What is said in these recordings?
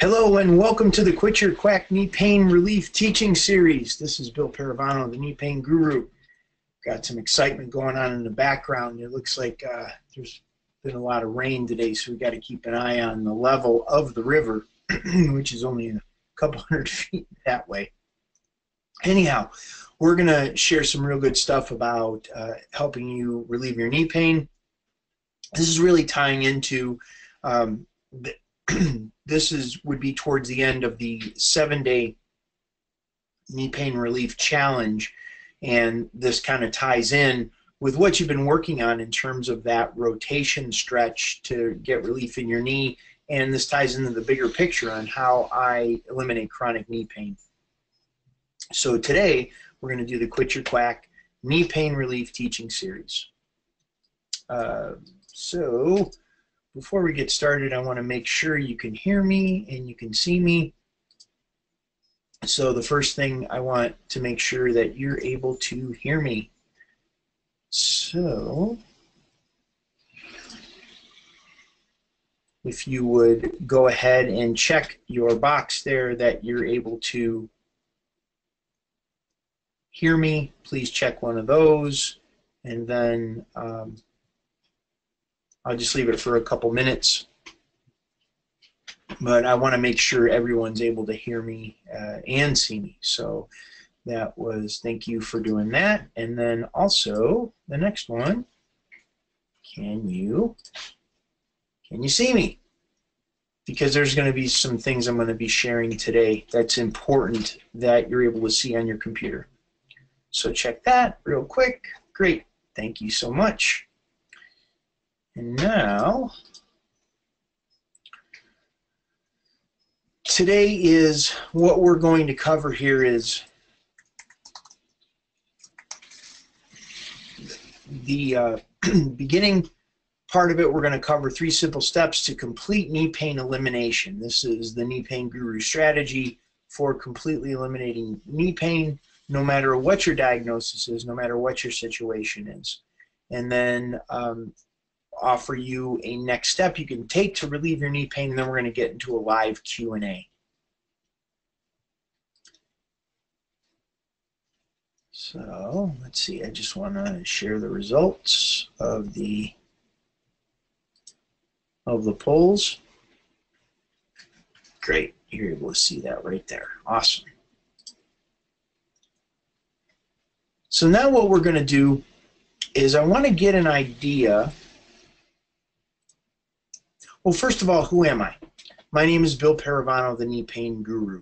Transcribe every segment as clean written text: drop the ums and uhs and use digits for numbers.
Hello and welcome to the Quit Your Quack Knee Pain Relief Teaching Series. This is Bill Paravano, the Knee Pain Guru. Got some excitement going on in the background. It looks like there's been a lot of rain today, so we got to keep an eye on the level of the river, which is only a couple hundred feet that way. Anyhow, we're going to share some real good stuff about helping you relieve your knee pain. This is really tying into this would be towards the end of the 7-day knee pain relief challenge, and this kind of ties in with what you've been working on in terms of that rotation stretch to get relief in your knee, and this ties into the bigger picture on how I eliminate chronic knee pain. So today we're going to do the Quit Your Quack Knee Pain Relief Teaching Series. So before we get started, I want to make sure you can hear me and you can see me. So the first thing, I want to make sure that you're able to hear me. So if you would go ahead and check your box there that you're able to hear me, please check one of those, and then I'll just leave it for a couple minutes, but I want to make sure everyone's able to hear me and see me. So that was, thank you for doing that. And then also the next one, can you see me? Because there's going to be some things I'm going to be sharing today that's important that you're able to see on your computer. So check that real quick. Great, thank you so much. And now, today is what we're going to cover here is the beginning part of it. We're going to cover 3 simple steps to complete knee pain elimination. This is the Knee Pain Guru strategy for completely eliminating knee pain, no matter what your diagnosis is, no matter what your situation is. And then offer you a next step you can take to relieve your knee pain, and then we're going to get into a live Q&A. So let's see, I just want to share the results of the polls. Great, you're able to see that right there. Awesome. So now what we're going to do is I want to get an idea. Well, first of all, who am I? My name is Bill Paravano, the Knee Pain Guru.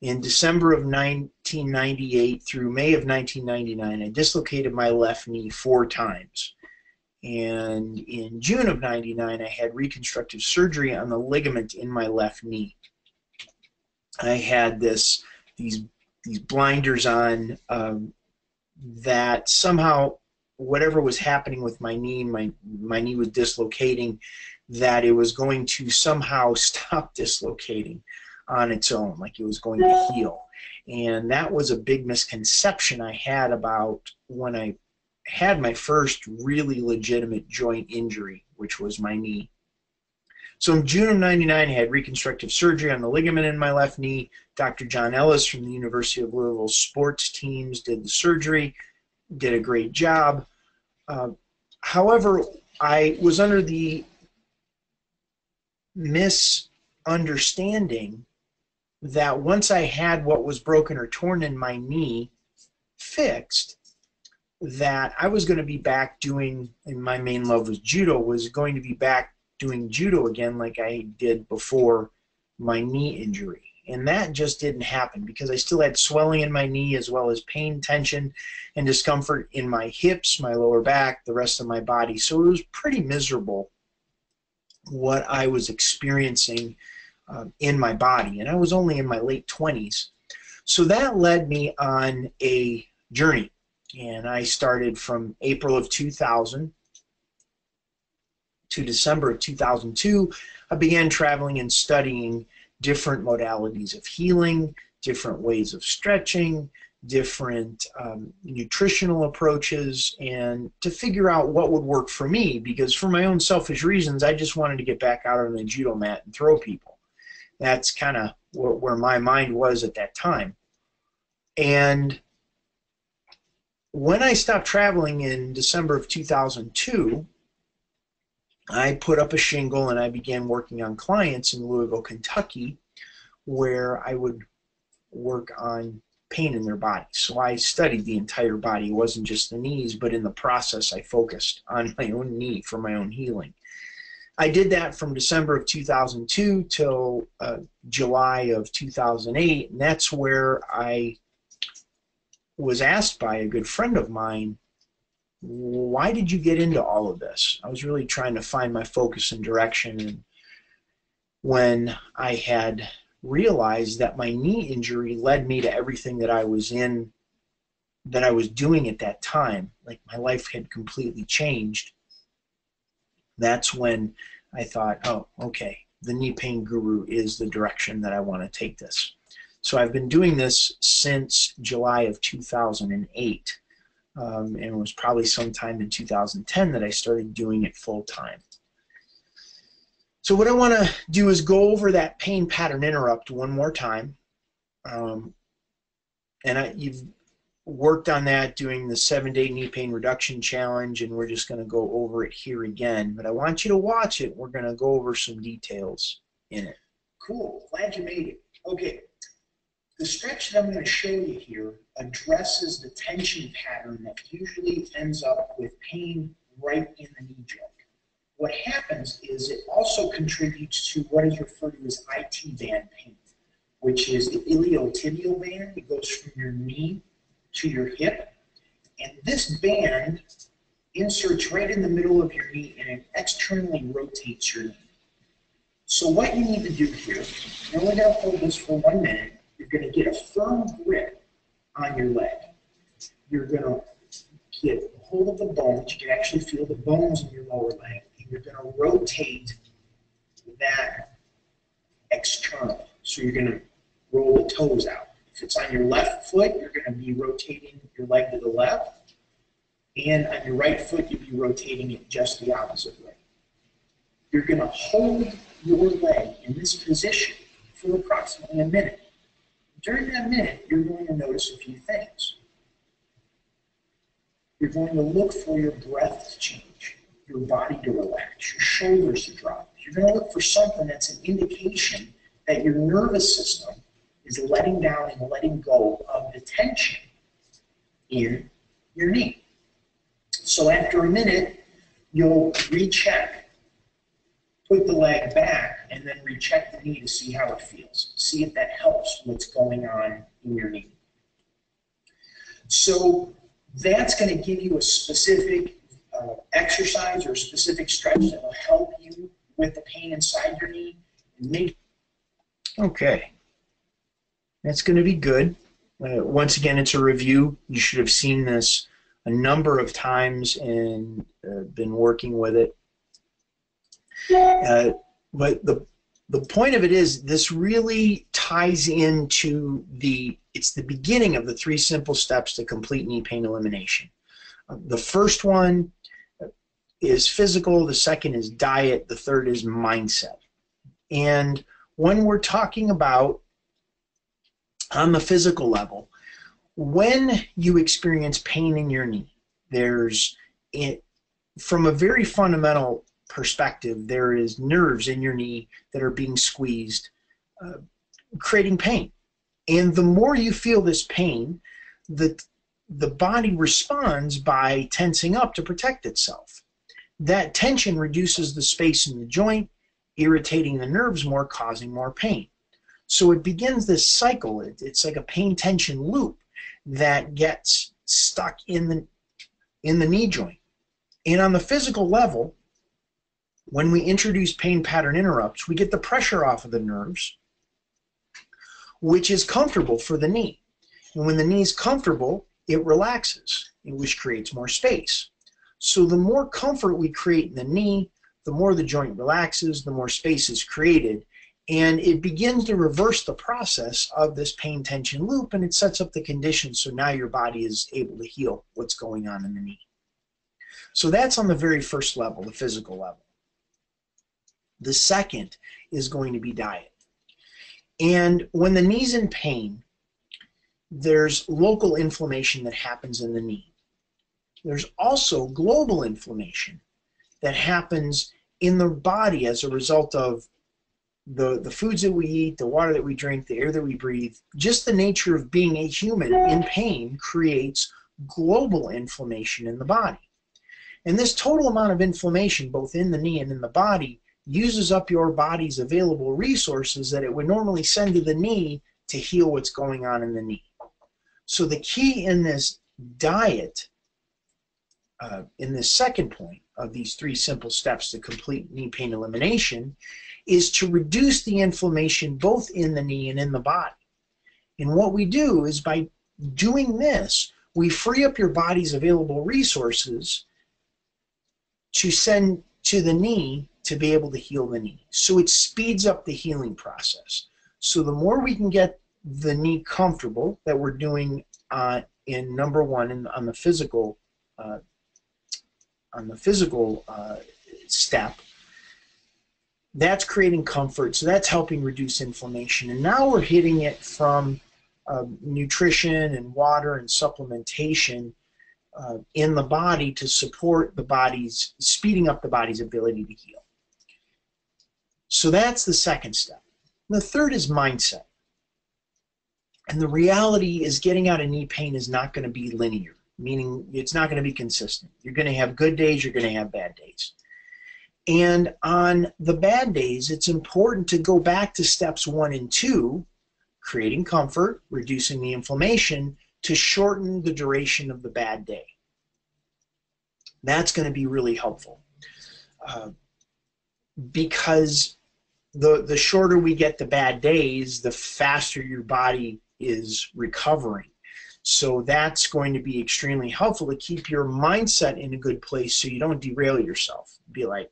In December of 1998 through May of 1999, I dislocated my left knee 4 times. And in June of 99, I had reconstructive surgery on the ligament in my left knee. I had these blinders on that somehow, whatever was happening with my knee, my knee was dislocating, that it was going to somehow stop dislocating on its own, like it was going to heal. And that was a big misconception I had about when I had my first really legitimate joint injury, which was my knee. So in June of 99, I had reconstructive surgery on the ligament in my left knee. Dr. John Ellis from the University of Louisville sports teams did the surgery, did a great job. However, I was under the misunderstanding that once I had what was broken or torn in my knee fixed, that I was going to be back doing, and my main love was judo, was going to be back doing judo again like I did before my knee injury. And that just didn't happen because I still had swelling in my knee, as well as pain, tension, and discomfort in my hips, my lower back, the rest of my body. So it was pretty miserable what I was experiencing in my body, and I was only in my late 20s. So that led me on a journey, and I started from April of 2000 to December of 2002. I began traveling and studying different modalities of healing, different ways of stretching, different nutritional approaches, and to figure out what would work for me, because for my own selfish reasons, I just wanted to get back out on the judo mat and throw people. That's kind of where my mind was at that time. And when I stopped traveling in December of 2002, I put up a shingle and I began working on clients in Louisville, Kentucky, where I would work on pain in their body. So I studied the entire body. It wasn't just the knees, but in the process I focused on my own knee for my own healing. I did that from December of 2002 till July of 2008, and that's where I was asked by a good friend of mine, why did you get into all of this? I was really trying to find my focus and direction, and when I had realized that my knee injury led me to everything that I was doing at that time, like my life had completely changed, that's when I thought, oh, okay, the Knee Pain Guru is the direction that I want to take this. So I've been doing this since July of 2008, and it was probably sometime in 2010 that I started doing it full time. So what I want to do is go over that pain pattern interrupt one more time. You've worked on that doing the 7-day knee pain reduction challenge, and we're just going to go over it here again. But I want you to watch it. We're going to go over some details in it. Cool. Glad you made it. Okay. The stretch that I'm going to show you here addresses the tension pattern that usually ends up with pain right in the knee joint. What happens is it also contributes to what is referred to as IT band pain, which is the iliotibial band. It goes from your knee to your hip, and this band inserts right in the middle of your knee and it externally rotates your knee. So what you need to do here, you're only going to hold this for 1 minute. You're going to get a firm grip on your leg. You're going to get hold of the bones. You can actually feel the bones in your lower leg. And you're going to rotate that external. So you're going to roll the toes out. If it's on your left foot, you're going to be rotating your leg to the left. And on your right foot, you'll be rotating it just the opposite way. You're going to hold your leg in this position for approximately a minute. During that minute, you're going to notice a few things. You're going to look for your breath to change, your body to relax, your shoulders to drop. You're going to look for something that's an indication that your nervous system is letting down and letting go of the tension in your knee. So after a minute, you'll recheck, put the leg back, and then recheck the knee to see how it feels. See if that helps what's going on in your knee. So that's going to give you a specific exercise or a specific stretch that will help you with the pain inside your knee. Okay. That's going to be good. Once again, it's a review. You should have seen this a number of times and been working with it. But the point of it is this really ties into it's the beginning of the 3 simple steps to complete knee pain elimination. The first one is physical, the second is diet, the third is mindset. And when we're talking about on the physical level, when you experience pain in your knee, from a very fundamental perspective, there is nerves in your knee that are being squeezed, creating pain. And the more you feel this pain, the body responds by tensing up to protect itself. That tension reduces the space in the joint, irritating the nerves more, causing more pain. So it begins this cycle. It's like a pain tension loop that gets stuck in the knee joint. And on the physical level, when we introduce pain pattern interrupts, we get the pressure off of the nerves, which is comfortable for the knee. And when the knee is comfortable, it relaxes, which creates more space. So the more comfort we create in the knee, the more the joint relaxes, the more space is created, and it begins to reverse the process of this pain tension loop, and it sets up the conditions so now your body is able to heal what's going on in the knee. So that's on the very first level, the physical level. The second is going to be diet. And when the knee's in pain, there's local inflammation that happens in the knee. There's also global inflammation that happens in the body as a result of the foods that we eat, the water that we drink, the air that we breathe. Just the nature of being a human in pain creates global inflammation in the body. And this total amount of inflammation, both in the knee and in the body, uses up your body's available resources that it would normally send to the knee to heal what's going on in the knee. So the key in this diet, in this second point of these 3 simple steps to complete knee pain elimination, is to reduce the inflammation both in the knee and in the body. And what we do is, by doing this, we free up your body's available resources to send to the knee to be able to heal the knee. So it speeds up the healing process. So the more we can get the knee comfortable, that we're doing in number 1 on the physical step, that's creating comfort. So that's helping reduce inflammation. And now we're hitting it from nutrition and water and supplementation in the body to support the body's, speeding up the body's ability to heal. So that's the second step. The third is mindset. And the reality is, getting out of knee pain is not going to be linear, meaning it's not going to be consistent. You're going to have good days, you're going to have bad days. And on the bad days, it's important to go back to steps 1 and 2, creating comfort, reducing the inflammation, to shorten the duration of the bad day. That's going to be really helpful, because the shorter we get the bad days, the faster your body is recovering. So that's going to be extremely helpful to keep your mindset in a good place so you don't derail yourself. Be like,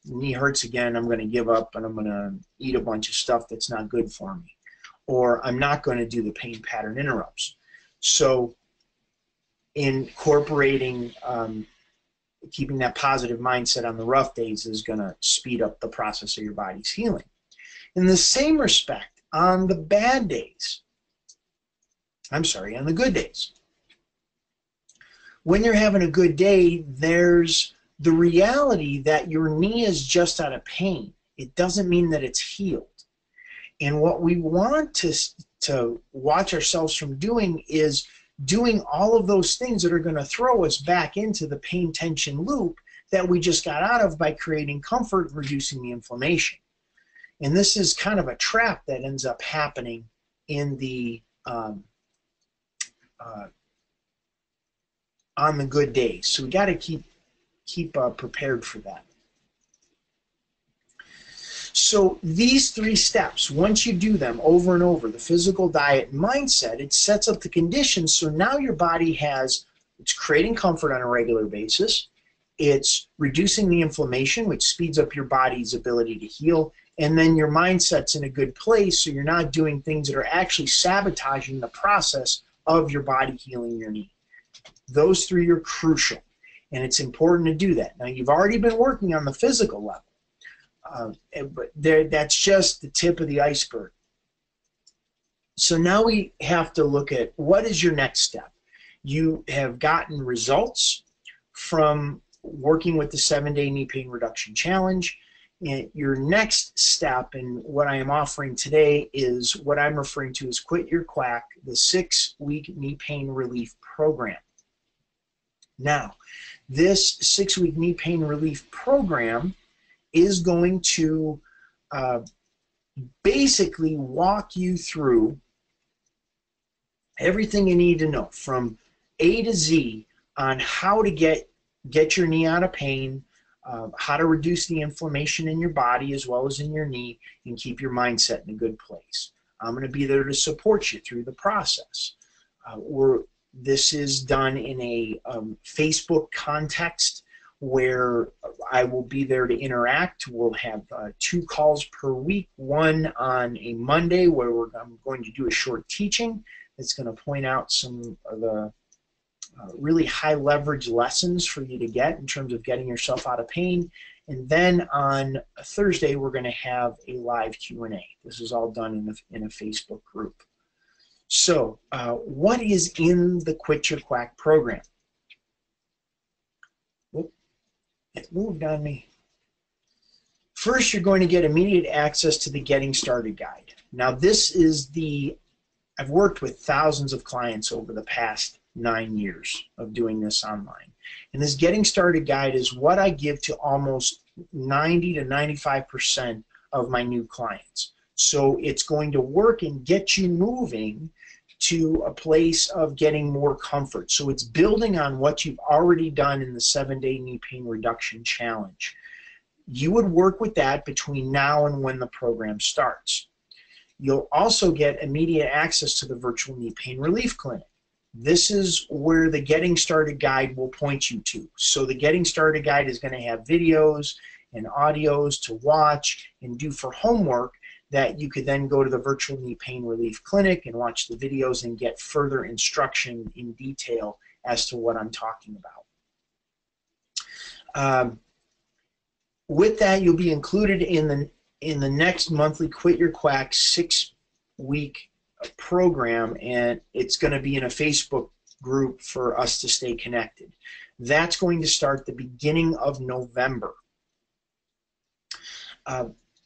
knee hurts again, I'm going to give up and I'm going to eat a bunch of stuff that's not good for me. Or I'm not going to do the pain pattern interrupts. So incorporating, keeping that positive mindset on the rough days is going to speed up the process of your body's healing. In the same respect, on the bad days, on the good days, when you're having a good day, there's the reality that your knee is just out of pain. It doesn't mean that it's healed. And what we want to watch ourselves from doing is doing all of those things that are going to throw us back into the pain tension loop that we just got out of by creating comfort and reducing the inflammation. And this is kind of a trap that ends up happening in the on the good days. So we got to keep prepared for that. So these 3 steps, once you do them over and over, the physical, diet, and mindset, it sets up the conditions so now your body it's creating comfort on a regular basis, it's reducing the inflammation, which speeds up your body's ability to heal, and then your mindset's in a good place so you're not doing things that are actually sabotaging the process of your body healing your knee. Those 3 are crucial, and it's important to do that. Now, you've already been working on the physical level. But that's just the tip of the iceberg. So now we have to look at, what is your next step? You have gotten results from working with the 7-day knee pain reduction challenge. And your next step, and what I am offering today, is what I'm referring to as Quit Your Quack, the 6-week knee pain relief program. Now, this 6-week knee pain relief program is going to basically walk you through everything you need to know from A to Z on how to get your knee out of pain, how to reduce the inflammation in your body as well as in your knee, and keep your mindset in a good place. I'm going to be there to support you through the process. This is done in a Facebook context where I will be there to interact. We'll have 2 calls per week, one on a Monday where I'm going to do a short teaching that's going to point out some of the really high leverage lessons for you to get in terms of getting yourself out of pain. And then on a Thursday, we're going to have a live Q&A. This is all done in a Facebook group. So what is in the Quit Your Quack program? Whoop, it moved on me. First, you're going to get immediate access to the Getting Started Guide. Now, this is I've worked with thousands of clients over the past 9 years of doing this online. And this Getting Started Guide is what I give to almost 90 to 95% of my new clients. So it's going to work and get you moving to a place of getting more comfort. So it's building on what you've already done in the 7-Day Knee Pain Reduction Challenge. You would work with that between now and when the program starts. You'll also get immediate access to the virtual knee pain relief clinic. This is where the Getting Started Guide will point you to. So the Getting Started Guide is going to have videos and audios to watch and do for homework that you could then go to the virtual knee pain relief clinic and watch the videos and get further instruction in detail as to what I'm talking about. With that, you'll be included in the next monthly Quit Your Quack 6-week program, and it's going to be in a Facebook group for us to stay connected. That's going to start the beginning of November.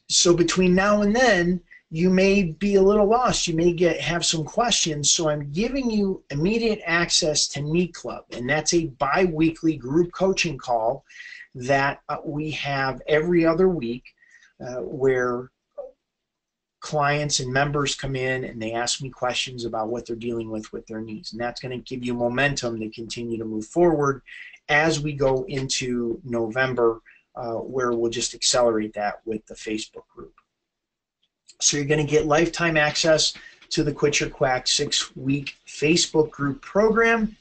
So between now and then, you may be a little lost. You may have some questions. So I'm giving you immediate access to Knee Club, and that's a bi-weekly group coaching call that we have every other week where clients and members come in and they ask me questions about what they're dealing with their knees. And that's going to give you momentum to continue to move forward as we go into November, where we'll just accelerate that with the Facebook group. So you're going to get lifetime access to the Quit Your Quack 6-week Facebook group program.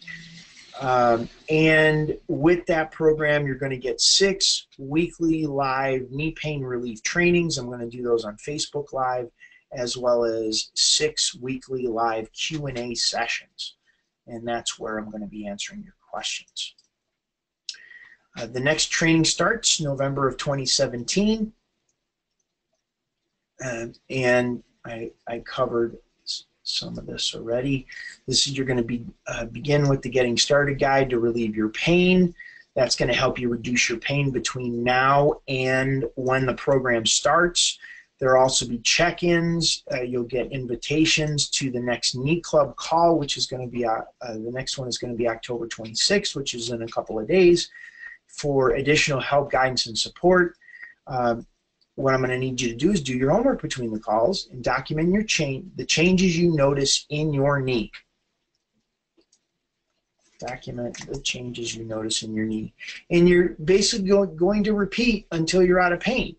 And with that program, you're going to get 6 weekly live knee pain relief trainings. I'm going to do those on Facebook Live, as well as 6 weekly live Q&A sessions. And that's where I'm going to be answering your questions. The next training starts November of 2017. And I covered some of this already. This is, you're going to begin with the Getting Started Guide to relieve your pain. That's going to help you reduce your pain between now and when the program starts. There will also be check-ins. You'll get invitations to the next Knee Club call, which is going to be, the next one is going to be October 26th, which is in a couple of days, for additional help, guidance, and support. What I'm going to need you to do is do your homework between the calls and document the changes you notice in your knee. Document the changes you notice in your knee. And you're basically going to repeat until you're out of pain.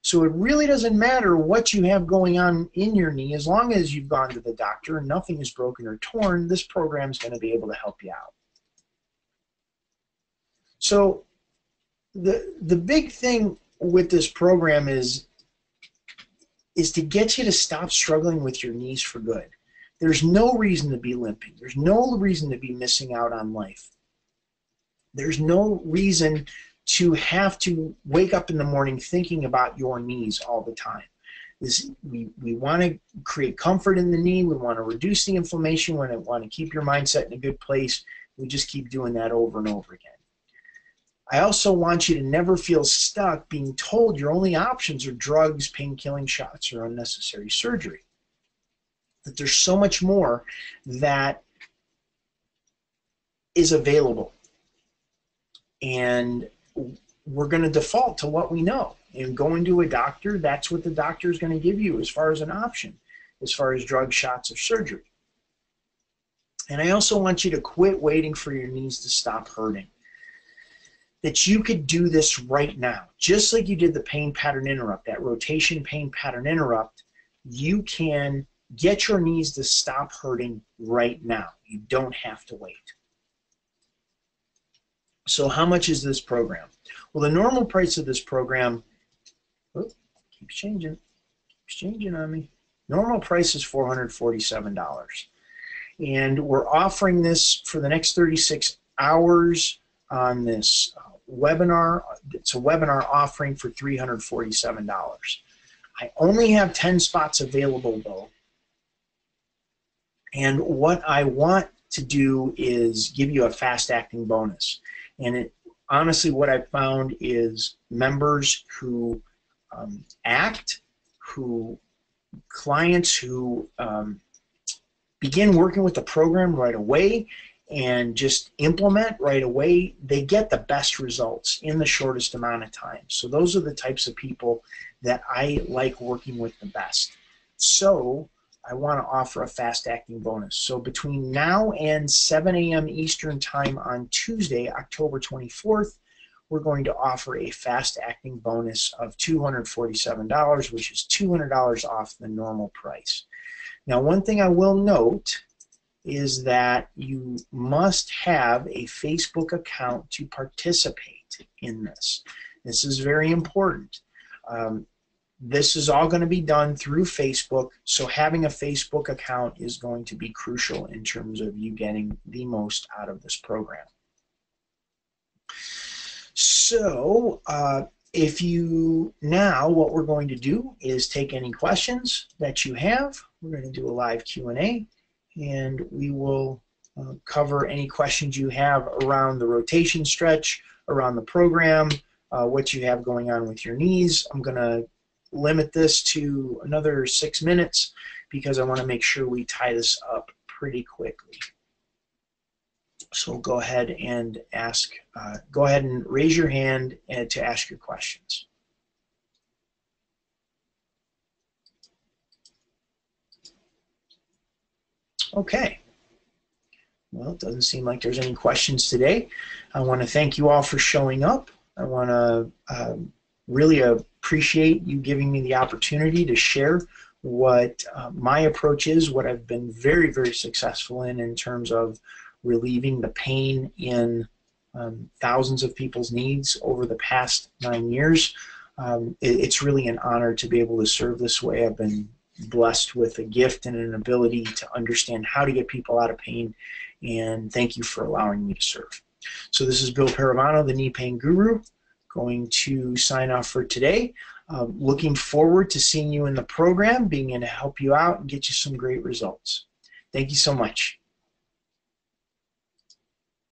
So it really doesn't matter what you have going on in your knee. As long as you've gone to the doctor and nothing is broken or torn, this program is going to be able to help you out. So the big thing with this program is to get you to stop struggling with your knees for good. There's no reason to be limping. There's no reason to be missing out on life. There's no reason to have to wake up in the morning thinking about your knees all the time. We want to create comfort in the knee. We want to reduce the inflammation. We want to keep your mindset in a good place. We just keep doing that over and over again. I also want you to never feel stuck being told your only options are drugs, pain-killing shots, or unnecessary surgery. That there's so much more that is available. And we're going to default to what we know. And going to a doctor, that's what the doctor is going to give you as far as an option, as far as drug shots or surgery. And I also want you to quit waiting for your knees to stop hurting. That you could do this right now. Just like you did the pain pattern interrupt, that rotation pain pattern interrupt, you can get your knees to stop hurting right now. You don't have to wait. So how much is this program? Well, the normal price of this program, keeps changing on me. Normal price is $447. And we're offering this for the next 36 hours on this webinar. It's a webinar offering for $347. I only have 10 spots available though. And what I want to do is give you a fast-acting bonus. And honestly, what I've found is members who clients who begin working with the program right away and just implement right away, they get the best results in the shortest amount of time. So those are the types of people that I like working with the best. So I want to offer a fast-acting bonus. So between now and 7 a.m. Eastern Time on Tuesday, October 24th, we're going to offer a fast-acting bonus of $247, which is $200 off the normal price. Now, one thing I will note is that you must have a Facebook account to participate in this. This is very important. This is all going to be done through Facebook, so having a Facebook account is going to be crucial in terms of you getting the most out of this program. So what we're going to do is take any questions that you have. We're going to do a live Q&A, and we will cover any questions you have around the rotation stretch, around the program, what you have going on with your knees. I'm going to limit this to another 6 minutes because I want to make sure we tie this up pretty quickly. So go ahead and ask. Go ahead and raise your hand to ask your questions. Okay. Well, it doesn't seem like there's any questions today. I want to thank you all for showing up. I want to really appreciate you giving me the opportunity to share what my approach is, what I've been very, very successful in terms of relieving the pain in thousands of people's needs over the past 9 years. It's really an honor to be able to serve this way. I've been blessed with a gift and an ability to understand how to get people out of pain, and thank you for allowing me to serve. So this is Bill Paravano, the Knee Pain Guru, going to sign off for today. Looking forward to seeing you in the program, being able to help you out and get you some great results. Thank you so much.